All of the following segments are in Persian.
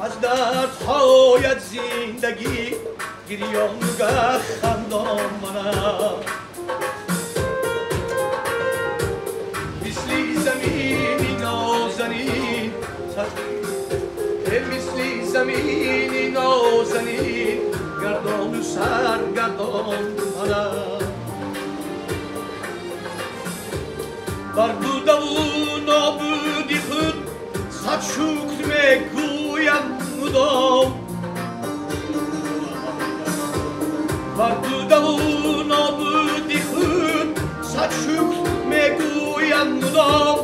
از دردهایت زندگی گریان نگه خندان منم مثل زمینی نازنین مثل زمینی نازنین گردان و سرگردان منم بر بوده و نابودی خود صد شکر میگویم مدام بر بوده و نابودی خود صد شکر میگویم مدام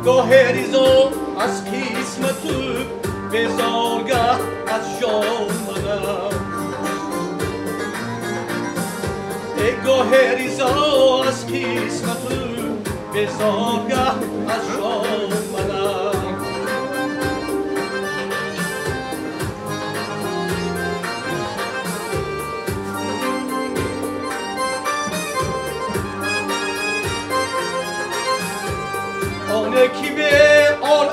گاه ریزا از قسمت بزارگه از جان منم گاه ریزا از قسمت بزارگه از جان منم آنه کی به آن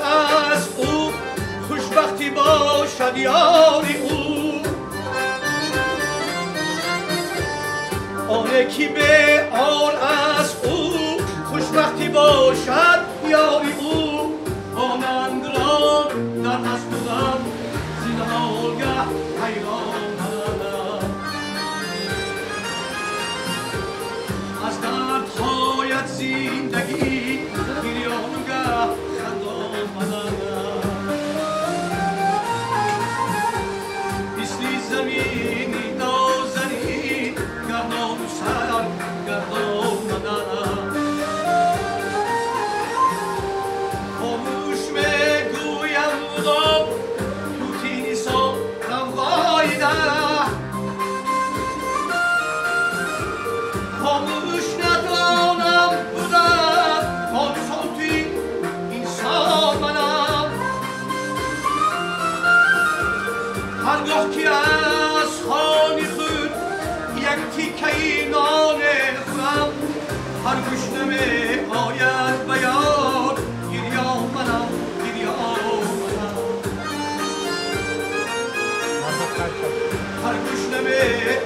از او خوشبختی باشد یاری او آنه کی به آن از او خوشبختی باشد یاری او آنند را در از بودم زنهارگه حیران منم از دردهایت زندگی گریانگه خندان منم مثل زمینی نازنین گردان و سر گردان منم خاموش میگویم مدام توتی نیسا رموای ده خاموش ندانم بودم آن صوتی انسان منم هرگاه که از خانی خود یک تیکه نان خورم هر گوشنمه آید بیان گریان منم گریان منم هر گوشنمه